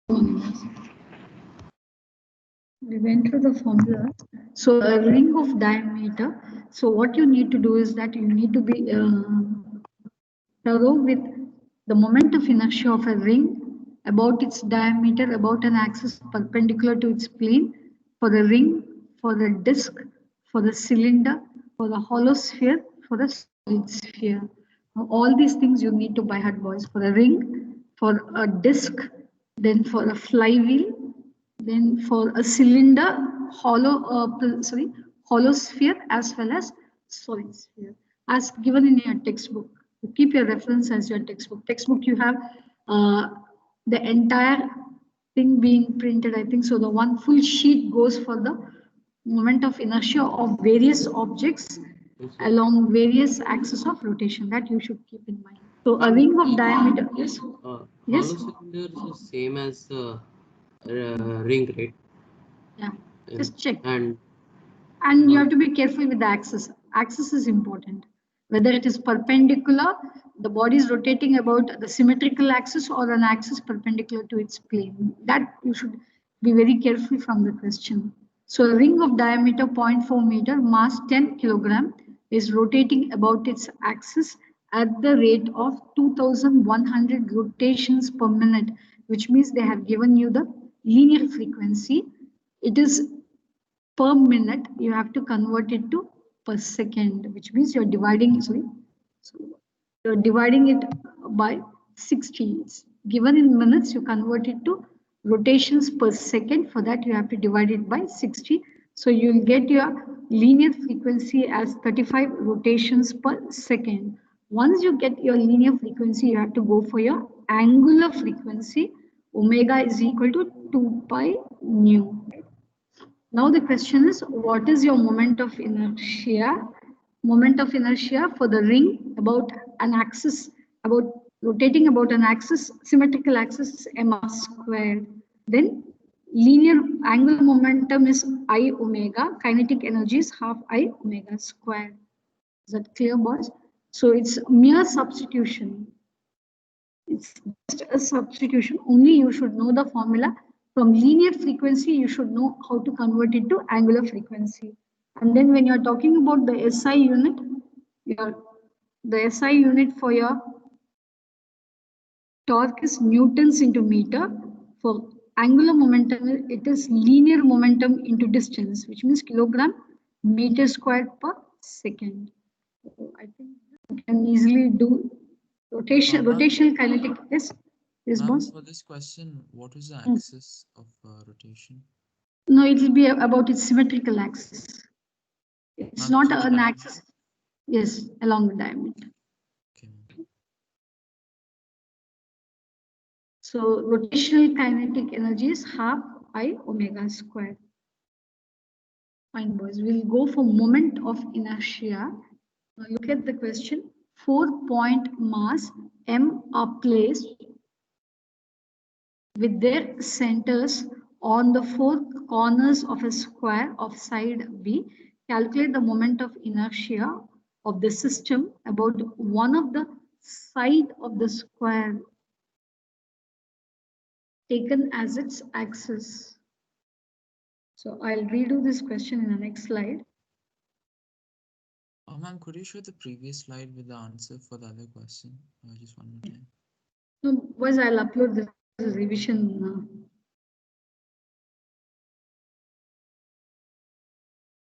We went through the formula. So a ring of diameter. So what you need to do is that you need to be thorough with the moment of inertia of a ring about its diameter, about an axis perpendicular to its plane, for the ring, for the disc, for the cylinder, for the hollow sphere, for the solid sphere. Now, all these things you need to by heart, boys. For a ring, for a disc, then for a flywheel, then for a cylinder, hollow sphere as well as solid sphere, as given in your textbook. You keep your reference as your textbook. Textbook you have uh, the entire thing being printed. I think so. The one full sheet goes for the moment of inertia of various objects along various axes of rotation. That you should keep in mind. So a ring of diameter is yes. Hollow cylinder is same as ring, right? Yeah, just check. And You have to be careful with the axis. Axis is important. Whether it is perpendicular, the body is rotating about the symmetrical axis or an axis perpendicular to its plane. That you should be very careful from the question. So a ring of diameter 0.4 meter, mass 10 kilogram, is rotating about its axis at the rate of 2100 rotations per minute, which means they have given you the linear frequency. It is per minute, you have to convert it to per second, which means you're dividing, so you're dividing it by 60. It's given in minutes, you convert it to rotations per second. For that, you have to divide it by 60. So you'll get your linear frequency as 35 rotations per second. Once you get your linear frequency, you have to go for your angular frequency. Omega is equal to 2 pi nu. Now the question is, what is your moment of inertia? Moment of inertia for the ring about an axis, about rotating about an axis, symmetrical axis is m squared. Then linear angular momentum is I omega, kinetic energy is half I omega squared. Is that clear, boys? So it's mere substitution. It's just a substitution. Only you should know the formula. From linear frequency, you should know how to convert it to angular frequency. And then when you're talking about the SI unit, the SI unit for your torque is newtons into meter. For angular momentum, it is linear momentum into distance, which means kilogram meter squared per second. So I think you can easily do rotational kinetic. Yes, boss. For this question, what is the axis of rotation? No, it will be about its symmetrical axis. It's not an axis. Yes, along the diameter. Okay. So rotational kinetic energy is half I omega squared. Fine, boys. We'll go for moment of inertia. Now look at the question. 4-point mass M are placed with their centers on the four corners of a square of side B. Calculate the moment of inertia of the system about one of the side of the square taken as its axis. So I'll redo this question in the next slide. Ma'am, could you show the previous slide with the answer for the other question? Just one more time. No, boys, I'll upload this revision.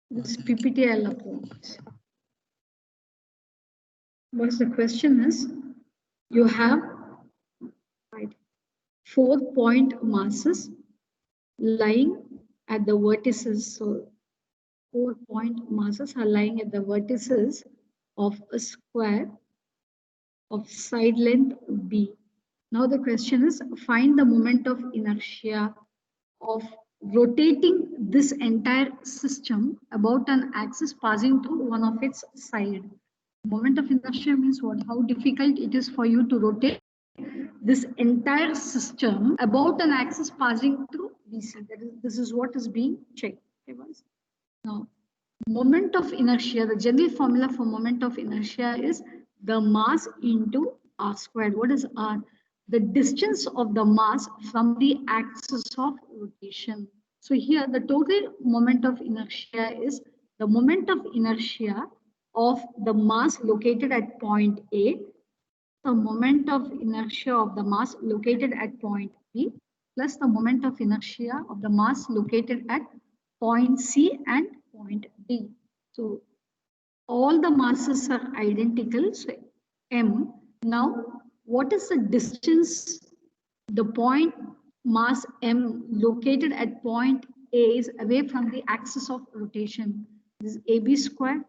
This PPT I'll upload. But the question is, you have 4-point masses lying at the vertices. So 4-point masses are lying at the vertices of a square of side length B. Now the question is, find the moment of inertia of rotating this entire system about an axis passing through one of its side. Moment of inertia means what? How difficult it is for you to rotate this entire system about an axis passing through BC. This is what is being checked. Okay, now, moment of inertia, the general formula for moment of inertia is the mass into R squared. What is R? the distance of the mass from the axis of rotation. So here the total moment of inertia is the moment of inertia of the mass located at point A, the moment of inertia of the mass located at point B, plus the moment of inertia of the mass located at point C and point D. So all the masses are identical, so M. Now, what is the distance the point mass M located at point A is away from the axis of rotation? This is AB square.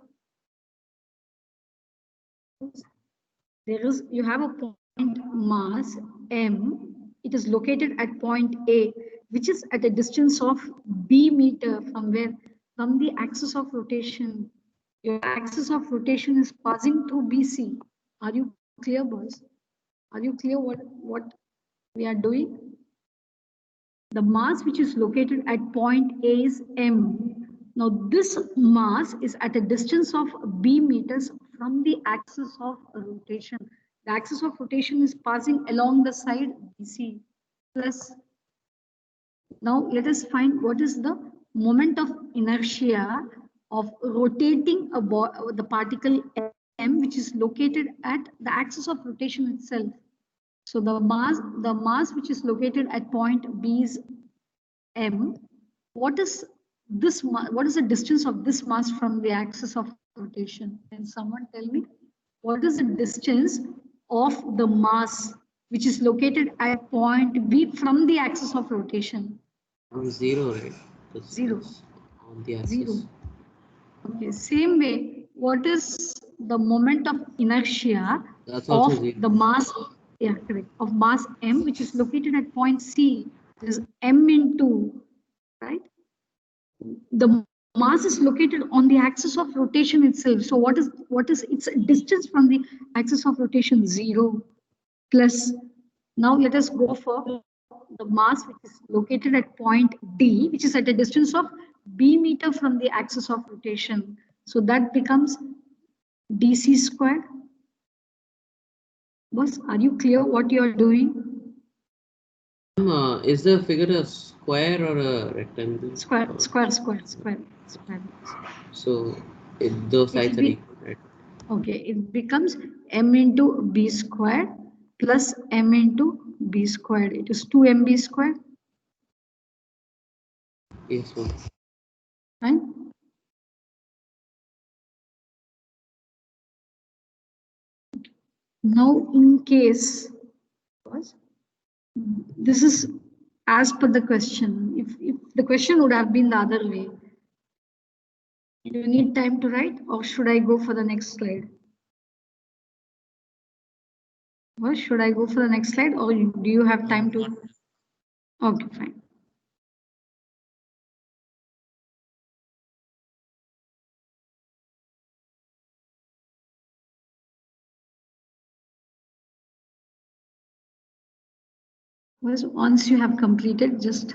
You have a point mass M. It is located at point A, which is at a distance of B meter from where? From the axis of rotation. Your axis of rotation is passing through BC. Are you clear, boys? Are you clear what we are doing? The mass which is located at point A is M. Now this mass is at a distance of B meters from the axis of rotation. The axis of rotation is passing along the side BC plus. Now let us find what is the moment of inertia of rotating the particle M, which is located at the axis of rotation itself. So the mass which is located at point B is M. What is this? What is the distance of this mass from the axis of rotation? Can someone tell me what is the distance of the mass which is located at point B from the axis of rotation? Zero, right? Zero. On the axis. Zero. Okay. Same way, what is the moment of inertia That's also of zero. the mass? Yeah, correct. Of mass M, which is located at point C. This is M into, right? The mass is located on the axis of rotation itself. So what is its distance from the axis of rotation? 0 plus. Now let us go for the mass which is located at point D, which is at a distance of B meter from the axis of rotation. So that becomes dc squared. Boss, are you clear what you are doing? Is the figure a square or a rectangle? Square. So those sides are equal, right? Okay, it becomes m into b squared plus m into b squared. It is 2mb squared. Yes, ma'am. Right? Now, in case, this is as per the question. If the question would have been the other way, do you need time to write or should I go for the next slide? Or should I go for the next slide or do you have time to? Okay, fine. Once you have completed, just.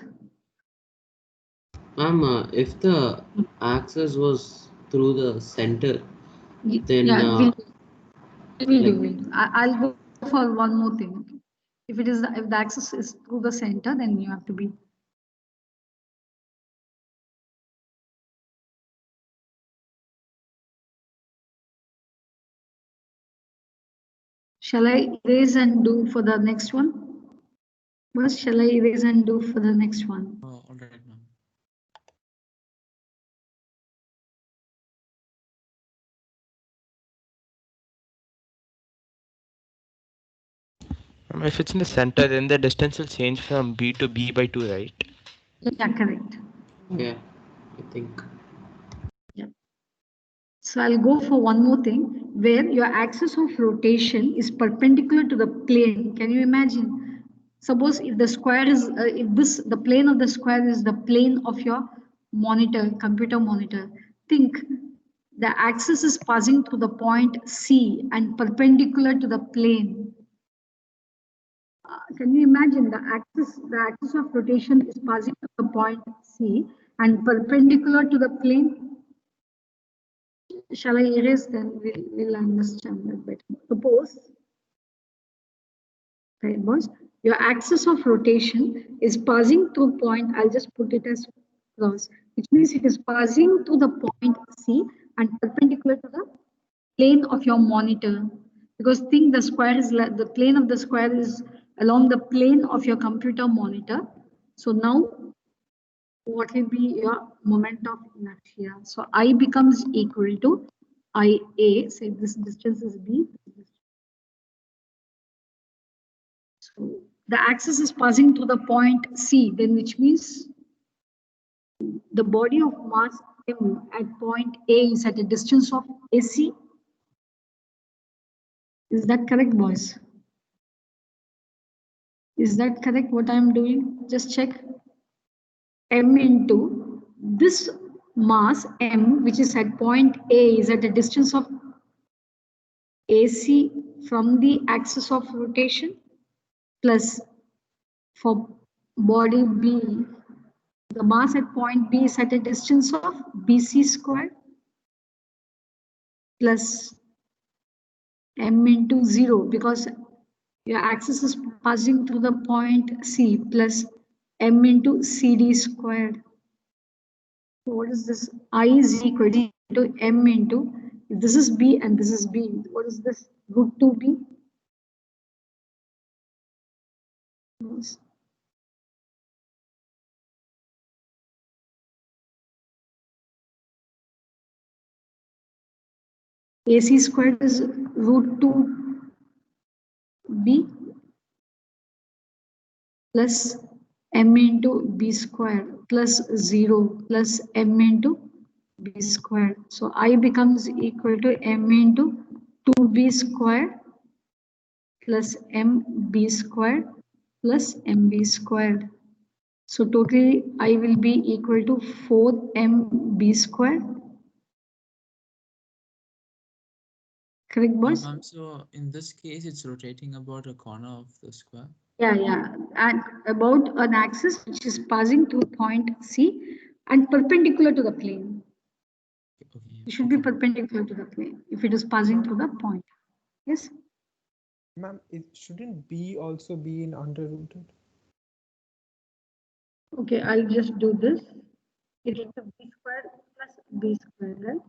Ma'am, if the axis was through the center, then Yeah, we'll do. I'll go for one more thing. If the axis is through the center, then you have to be. Shall I erase and do for the next one? First, shall I erase and do for the next one? All right, ma'am. If it's in the center, then the distance will change from B to B by 2, right? Yeah, correct. yeah, I think. Yeah. So I'll go for one more thing where your axis of rotation is perpendicular to the plane. Can you imagine? Suppose if the square is, the plane of the square is the plane of your monitor, computer monitor. Think the axis is passing through the point C and perpendicular to the plane. Can you imagine the axis of rotation is passing through the point C and perpendicular to the plane? Shall I erase? Then we'll understand that better. Suppose Right, boys? Your axis of rotation is passing through point, I'll just put it as cross, which means it is passing to the point C and perpendicular to the plane of your monitor. Because think the square is the plane of the square is along the plane of your computer monitor. So now what will be your moment of inertia? So I becomes equal to IA, say this distance is B. So the axis is passing to the point C, then which means the body of mass M at point A is at a distance of AC. Is that correct, boys? Is that correct what I'm doing? Just check. M into this mass M, which is at point A, is at a distance of AC from the axis of rotation, plus for body B, the mass at point B is at a distance of BC squared plus M into 0, because your axis is passing through the point C, plus M into CD squared. So what is this? I is equal to M into, if this is B and this is B, what is this? Root 2B. Yes. AC squared is root 2B plus M into B squared plus 0 plus M into B squared. So I becomes equal to M into 2B squared plus MB squared plus MB squared. So totally I will be equal to 4MB squared. Correct, boss? So in this case, it's rotating about a corner of the square. Yeah. And about an axis which is passing through point C and perpendicular to the plane. Okay. It should be perpendicular to the plane if it is passing through the point. Yes? Ma'am, it shouldn't B also be in underrooted? Okay, I'll just do this. It is B squared plus B squared, right?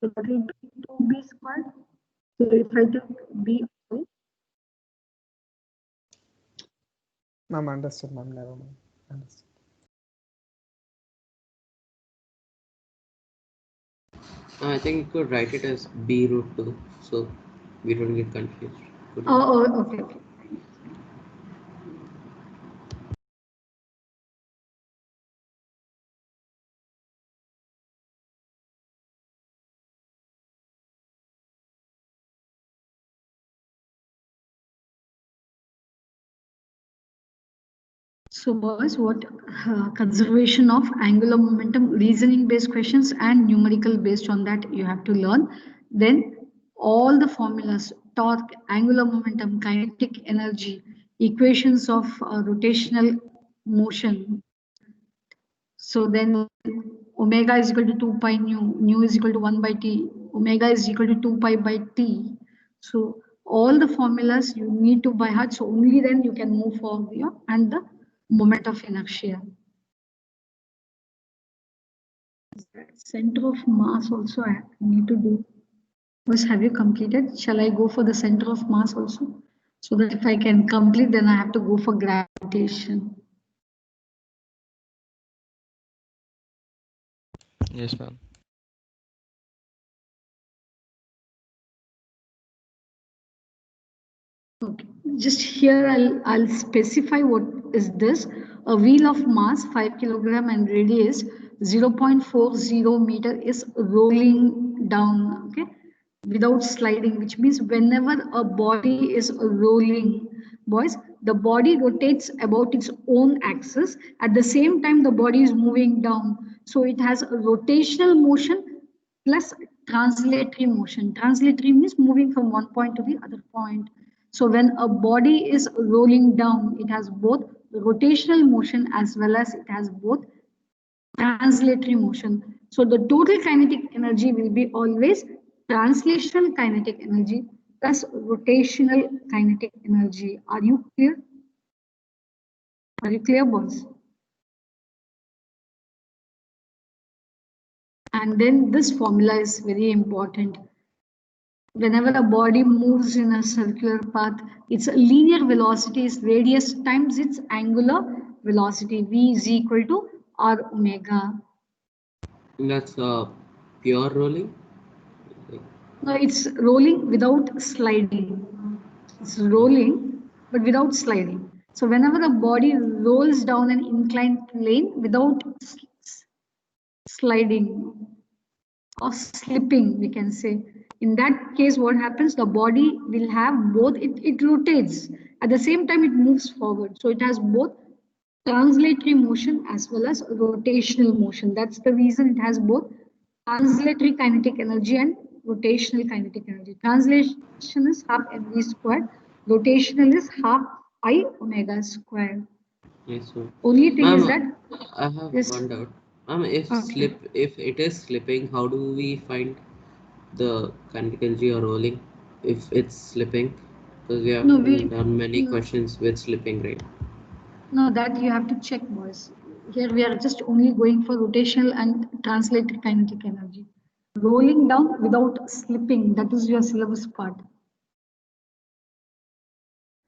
So that will be 2B squared. So if I took B, Ma'am, understood, ma'am, never mind. Understood. I think you could write it as B root 2, so we don't get confused. okay. So boys, what conservation of angular momentum, reasoning based questions and numerical based on that you have to learn. Then all the formulas, torque, angular momentum, kinetic energy, equations of rotational motion. So then omega is equal to 2 pi nu is equal to 1 by t, omega is equal to 2 pi by t. So all the formulas you need to by heart, so only then you can move forward and the moment of inertia. Center of mass also I need to do. Was have you completed? Shall I go for the center of mass also? So that if I can complete, then I have to go for gravitation. Yes, ma'am. Okay, just here I'll specify what is this. A wheel of mass 5 kilogram and radius 0.40 meter is rolling down, okay, without sliding, which means whenever a body is rolling, boys, the body rotates about its own axis. At the same time, the body is moving down. So it has a rotational motion plus translatory motion. Translatory means moving from one point to the other point. So when a body is rolling down, it has both rotational motion as well as it has both translatory motion. So the total kinetic energy will be always translational kinetic energy plus rotational kinetic energy. Are you clear? Are you clear, boys? And then this formula is very important. Whenever a body moves in a circular path, its linear velocity is radius times its angular velocity. V is equal to R omega. That's pure rolling. Like, No, it's rolling without sliding. It's rolling, but without sliding. So whenever a body rolls down an inclined plane without sliding or slipping, we can say. In that case, what happens? The body will have both, it rotates. At the same time, it moves forward. So it has both translatory motion as well as rotational motion. That's the reason it has both translatory kinetic energy and rotational kinetic energy. Translation is half mv squared. Rotational is half I omega squared. yes, so Only thing is ma'am, that I have this. one doubt. Ma'am, Okay. if it is slipping, how do we find the kinetic energy or rolling if it's slipping? Because we have No, we done many no, questions with slipping, right? no, that you have to check, boys. Here we are just only going for rotational and translated kinetic energy. Rolling down without slipping, that is your syllabus part.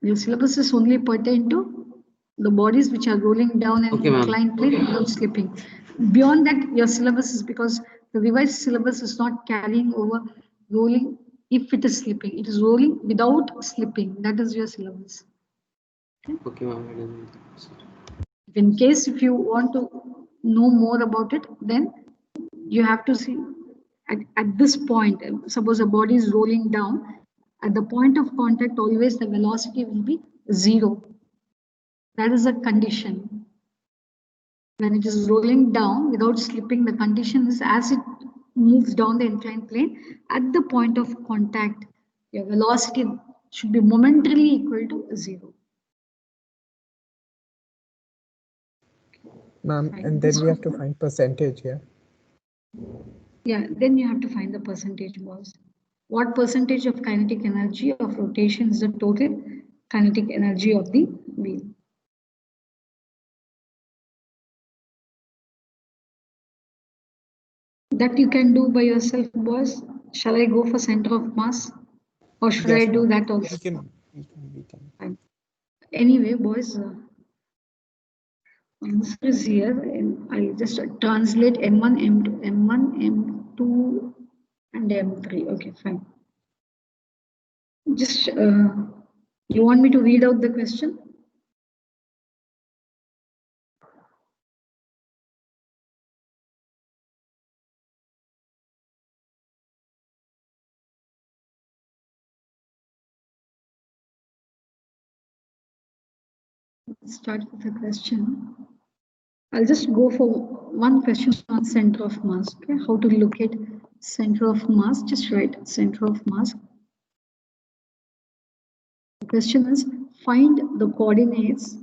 Your syllabus is only pertain to the bodies which are rolling down an Okay, ma'am. inclined plane without slipping. Beyond that, your syllabus is because the revised syllabus is not carrying over rolling if it is slipping. It is rolling without slipping. That is your syllabus. Okay, ma'am. I didn't know that. Sorry. In case if you want to know more about it, then you have to see at this point, suppose a body is rolling down, at the point of contact, always the velocity will be 0. That is a condition. When it is rolling down without slipping, the condition is as it moves down the inclined plane, at the point of contact, your velocity should be momentarily equal to 0. Ma'am, Right. and then we have to find percentage, yeah? Yeah, then you have to find the percentage was. What percentage of kinetic energy of rotation is the total kinetic energy of the wheel? That you can do by yourself, boys. Shall I go for center of mass? Or should I Yes, do ma'am. that also? We can. Anyway, boys, answer is here. And I'll just translate M1, M2, M1, M2, and M3. Okay, fine. Just, you want me to read out the question? Let's start with the question. I'll just go for one question on center of mass. Okay, how to locate center of mass? Just write center of mass. The question is find the coordinates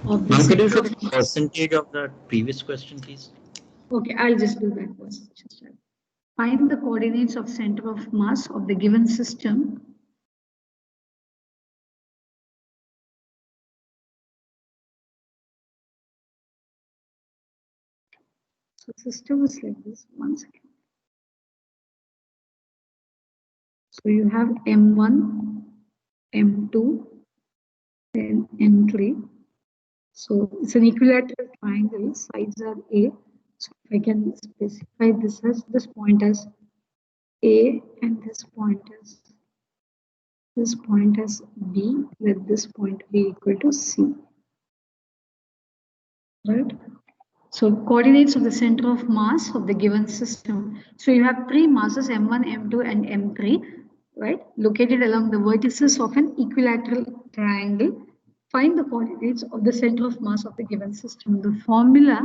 of the Ma'am, could you center show of the mass. percentage of the previous question, please? Okay, I'll just do that first. Just find the coordinates of center of mass of the given system. So system is like this. One second. So you have M1, M2, then M3. So it's an equilateral triangle, sides are A. So if I can specify this point as A and this point as B, let this point be equal to C. Right? So coordinates of the center of mass of the given system. So you have three masses M1, M2, and M3, right? Located along the vertices of an equilateral triangle. Find the coordinates of the center of mass of the given system. The formula,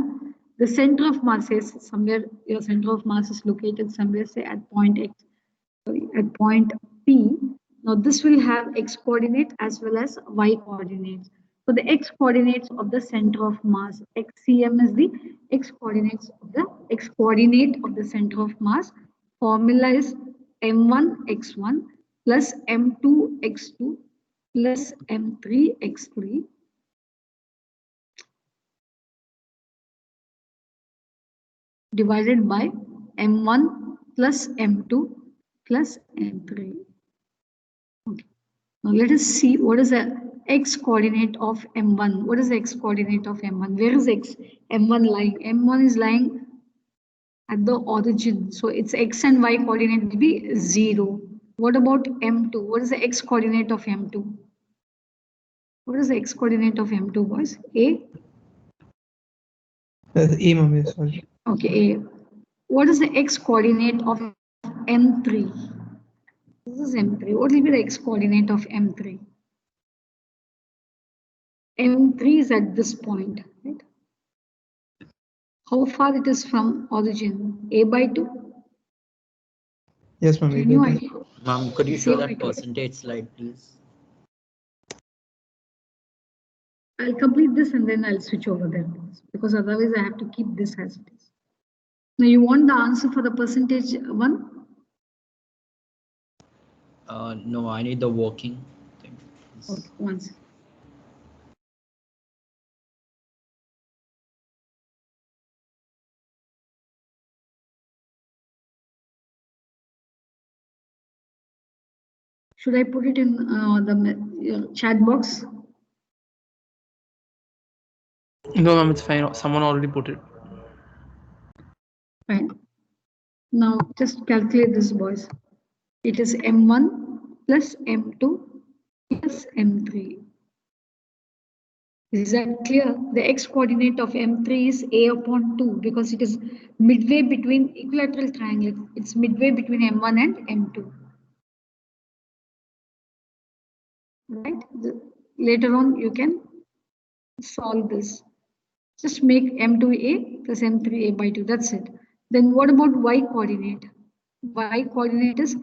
the center of mass is somewhere, your center of mass is located somewhere, say at point X, sorry, at point P. Now this will have X coordinate as well as Y coordinates. So the X coordinates of the center of mass, XCM is the X coordinate of the center of mass. Formula is m1 x1 plus m2 x2 plus m3 x3 divided by m1 plus m2 plus m3. Okay. Now let us see what is the x coordinate of m1. What is the x coordinate of m1? Where is m1 lying? M1 is lying at the origin. So its x and y coordinate will be 0. What about m2? What is the x coordinate of m2? What is the x coordinate of m2, boys? A? A, ma'am, sorry. Okay, A. What is the x coordinate of m3? This is m3. What will be the x coordinate of m3? M3 is at this point, right? How far it is from origin? A by 2? Yes, ma'am. Any idea? Ma'am, could you Say show by that 2. percentage slide, please? I'll complete this and then I'll switch over there because otherwise I have to keep this as it is. Now you want the answer for the percentage one? No, I need the working thing, please. Okay, once. Should I put it in the chat box? No, ma'am, it's fine. Someone already put it. Fine. Now just calculate this, boys. It is m1 plus m2 plus m3. Is that clear? The x coordinate of m3 is a upon 2 because it is midway between equilateral triangle. It's midway between m1 and m2. Right? Later on, you can solve this. Just make m2a plus m3a by 2. That's it. Then what about y coordinate? Y coordinate is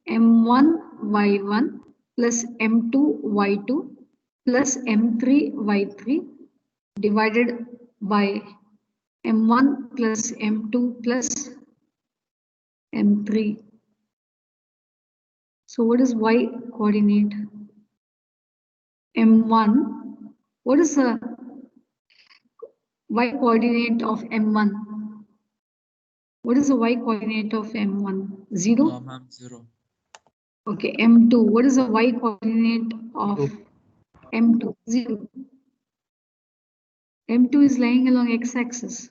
m1 y1 plus m2 y2 plus m3 y3 divided by m1 plus m2 plus m3. So what is y coordinate? m1. What is the y coordinate of m1? What is the y coordinate of m1? 0? Ma'am, 0. Okay, m2. What is the y coordinate of m2? 0. m2 is lying along x-axis.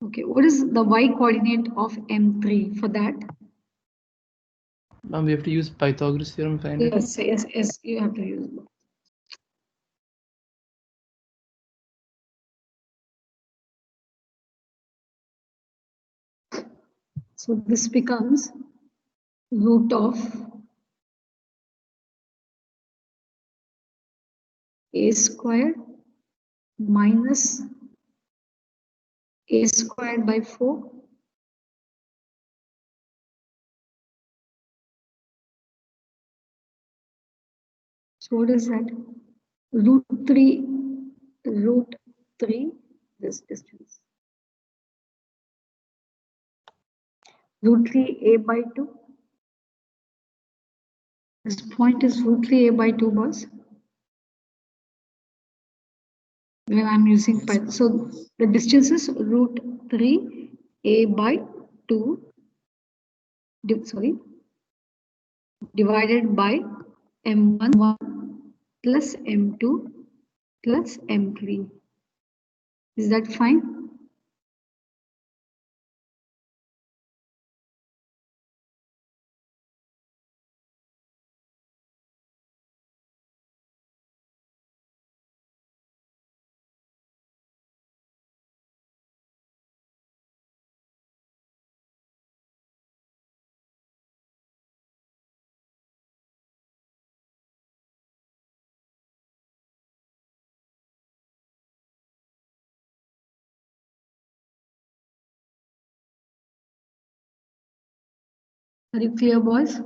Okay, what is the y coordinate of m3 for that? Ma'am, we have to use Pythagoras theorem to find it. Yes, you have to use it. So this becomes root of a squared minus a squared by 4 so what is that? Root 3 this distance. Root 3 a by 2. This point is root 3 a by 2, boss. When I'm using Yes, Python. So the distance is root 3 a by 2 divided by m1 plus m2 plus m3. Is that fine? Are you clear, boys?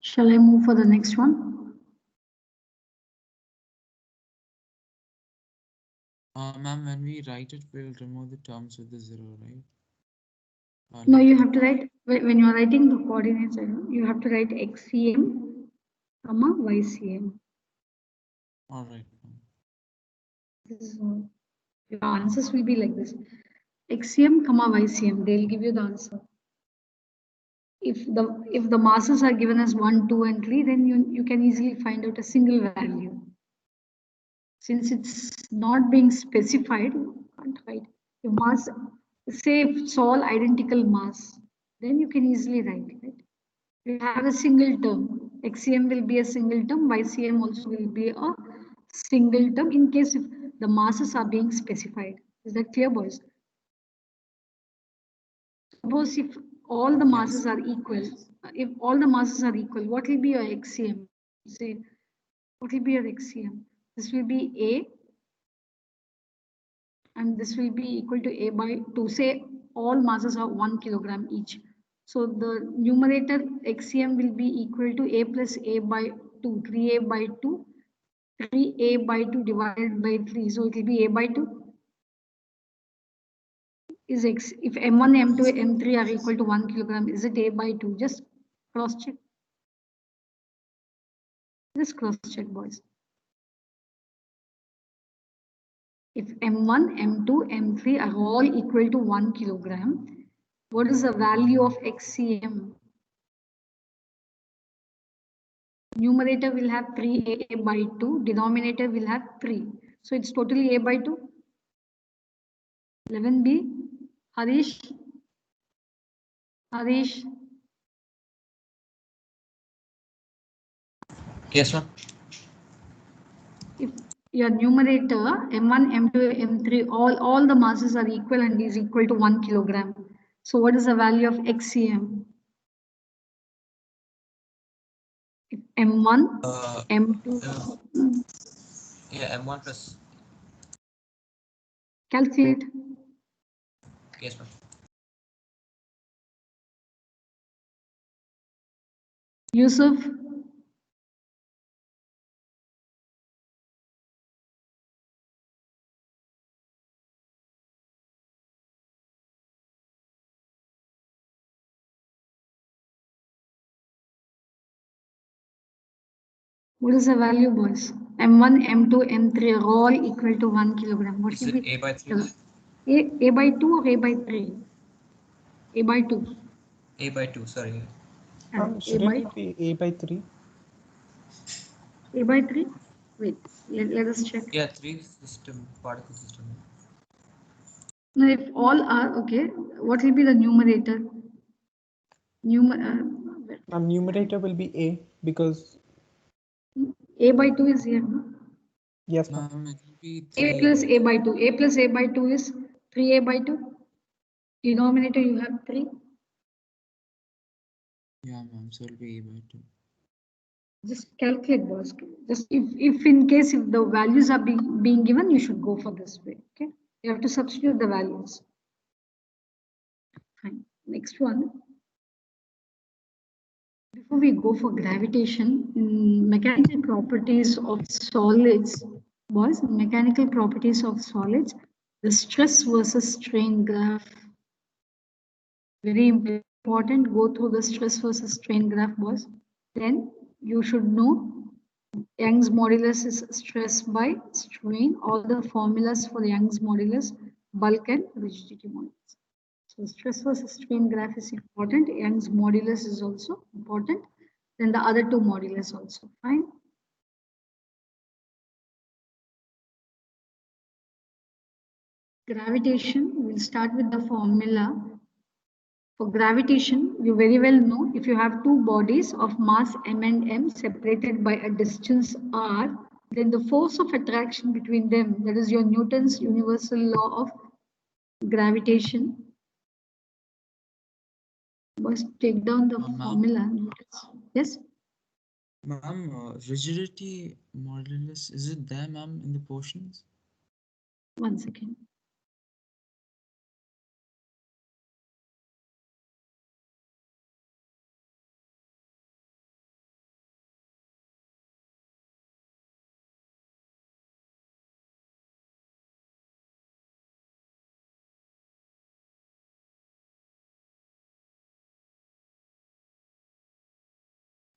Shall I move for the next one? Ma'am, when we write it, we'll remove the terms with the 0, right? No, Like you the- have to write, when you're writing the coordinates, you have to write XCM, comma, YCM. All right, ma'am. This is all. Your answers will be like this. XCM, comma, YCM, they'll give you the answer. If the masses are given as 1, 2, and 3, then you can easily find out a single value. Since it's not being specified, you can't write. Your mass, say if it's all identical mass, then you can easily write, right? You have a single term. XCM will be a single term, YCM also will be a single term in case if the masses are being specified. Is that clear, boys? Suppose if all the masses are equal, what will be your XCM? Say, what will be your XCM? This will be A, and this will be equal to A by 2. Say all masses are 1 kilogram each. So the numerator XCM will be equal to A plus A by 2, 3A by 2, 3A by 2 divided by 3. So it will be A by 2. Is X, if M1, M2, M3 are equal to 1 kilogram, is it A by 2? Just cross check. Just cross check, boys. If M1, M2, M3 are all equal to 1 kilogram, what is the value of XCM? Numerator will have 3A by 2, denominator will have 3. So it's totally A by 2. 11B, Harish. Harish, Yes, ma'am. if your numerator M1, M2, M3, all the masses are equal and is equal to 1 kilogram. So what is the value of XCM? If M1, M2, Yeah, M1 plus. calculate. Yes, ma'am. Yusuf, what is the value, boys? M1, M2, M3 are all equal to 1 kilogram. What Is will it be A by 3? A by 2 or A by 3? A by 2. A by 2, sorry. And A Shouldn't by it be A by 3? A by 3? Wait, let us check. Yeah, 3 system, particle system. Now, if all are okay, what will be the numerator? Numerator will be A because A by 2 is here. No? yes, ma'am. Ma'am, it will be A 3 plus by A by 2. A plus A by 2 is 3A by 2. Denominator you have 3. Yeah, ma'am. So it'll be A by 2. Just calculate, boss. Just if in case if the values are being given, you should go for this way. Okay, you have to substitute the values. Fine. Next one. Before we go for gravitation, mechanical properties of solids, boys, mechanical properties of solids, the stress versus strain graph. Very important. Go through the stress versus strain graph, boys. Then you should know Young's modulus is stress by strain. All the formulas for Young's modulus, bulk and rigidity modulus. So stress versus strain graph is important. Young's modulus is also important. Then the other two modulus also. Fine. Gravitation, we'll start with the formula. For gravitation, you very well know if you have two bodies of mass m and m separated by a distance r, then the force of attraction between them, that is your Newton's universal law of gravitation. Must take down the formula. Yes? Ma'am, rigidity modulus, is it there, ma'am, in the portions? 1 second.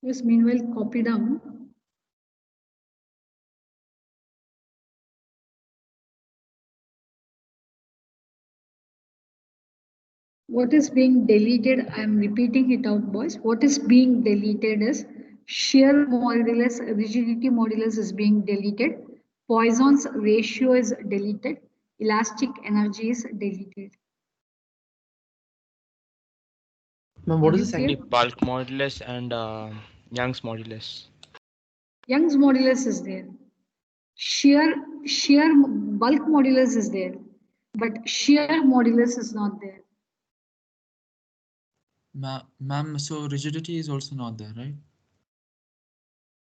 Just meanwhile, copy down. What is being deleted? I am repeating it out, boys. What is being deleted is shear modulus, rigidity modulus is being deleted. Poisson's ratio is deleted. Elastic energy is deleted. Ma'am, what Did is you the clear? second? Bulk modulus and Young's modulus. Young's modulus is there. Shear bulk modulus is there, but shear modulus is not there. Ma'am, so rigidity is also not there, right?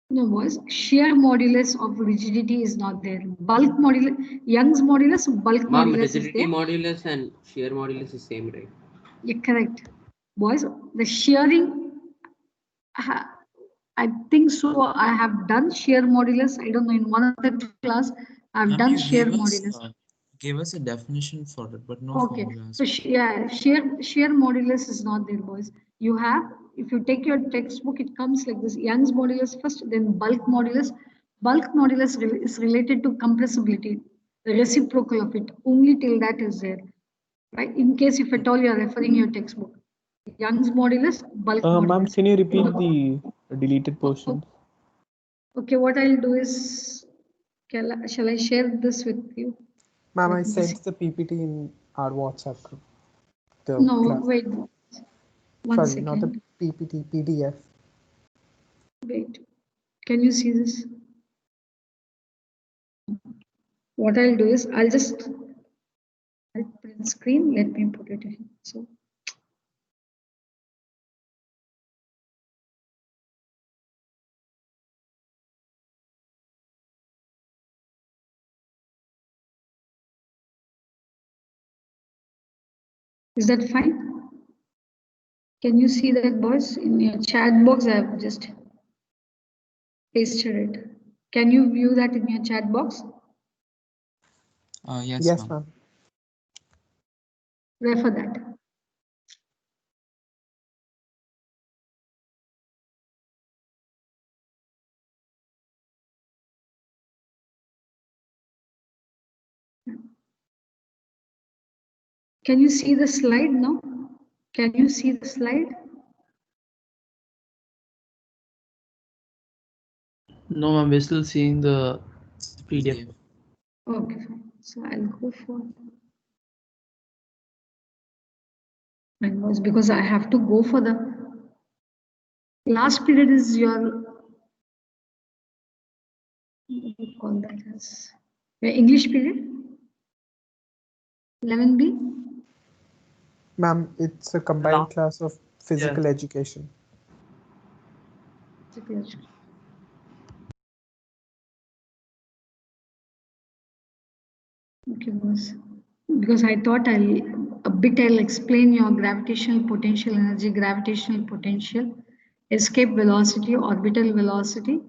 No, boys. Shear modulus of rigidity is not there. Bulk modulus, Young's modulus, bulk Ma'am, modulus is rigidity there. modulus and shear modulus is same, right? Yeah, correct. Boys, the shearing, I think so. I have done shear modulus. I don't know, in one of the class, I've Ma'am, done you shear modulus. gave us a definition for it, but no Okay, formulas. so yeah, shear modulus is not there, boys. You have, if you take your textbook, it comes like this: Young's modulus first, then bulk modulus. Bulk modulus is related to compressibility, the reciprocal of it. Only till that is there, right? In case if at all you are referring your textbook, Young's modulus, bulk Ma'am, modulus. can you repeat the deleted portions? Okay, what I'll do is, shall I share this with you? Ma'am, I Let me sent see. the PPT in our WhatsApp group. The No, class. wait. One Sorry, second. not the PPT, PDF. Wait, can you see this? What I'll do is I'll print screen. Let me put it in. So is that fine? Can you see that, boys? In your chat box, I've just pasted it. Can you view that in your chat box? Yes, Yes, ma'am. ma'am. Refer that. Can you see the slide now? Can you see the slide? No, ma'am, we're still seeing the PDF. Okay, fine. So I'll go for and was because I have to go for the last period is your what do you call that as your English period 11B. Ma'am, it's a combined class of physical education. Okay, boss. Because I thought I'll explain your gravitational potential energy, gravitational potential, escape velocity, orbital velocity.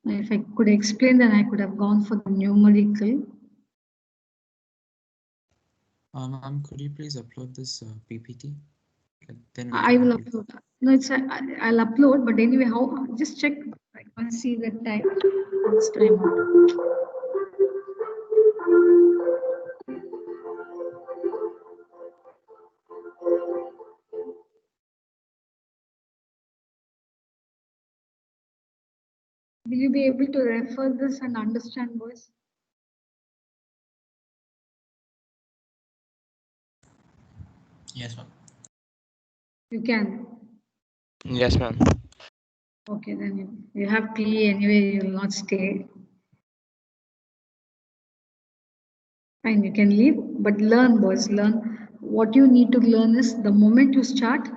If I could explain, then I could have gone for the numerical. Ma'am, could you please upload this PPT? Then we I can will upload. No, I'll upload, but anyway, how? Just check. I can't see the time. It's time. Will you be able to refer this and understand, boys? Yes, ma'am. You can. Yes, ma'am. Okay, then you have PE anyway, you will not stay. Fine, you can leave, but learn, boys, learn. What you need to learn is the moment you start,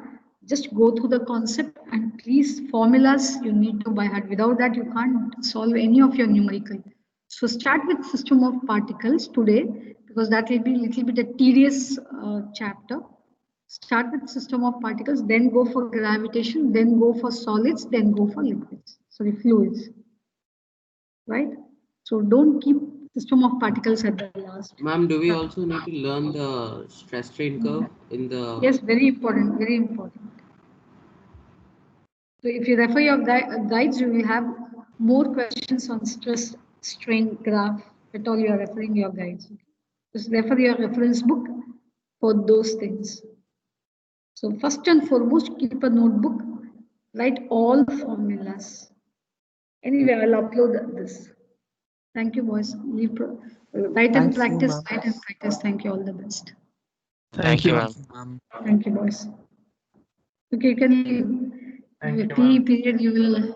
just go through the concept and please formulas you need to by heart. Without that, you can't solve any of your numerical. So start with system of particles today, because that will be a little bit a tedious chapter. Start with system of particles, then go for gravitation, then go for solids, then go for liquids. Sorry, fluids. Right? So don't keep system of particles at the last. Ma'am, do we also need to learn the stress strain curve in the? Yes, very important, very important. So if you refer your guides, you will have more questions on stress strain graph at all you are referring your guides. Just refer your reference book for those things. So first and foremost, keep a notebook, write all formulas. Anyway, I'll upload this. Thank you, boys. Write and Thank you, practice, ma'am. write and practice. Thank you. All the best. Thank you, ma'am. ma'am. Thank you, boys. Okay, you can leave. Thank you, PE ma'am. period, you will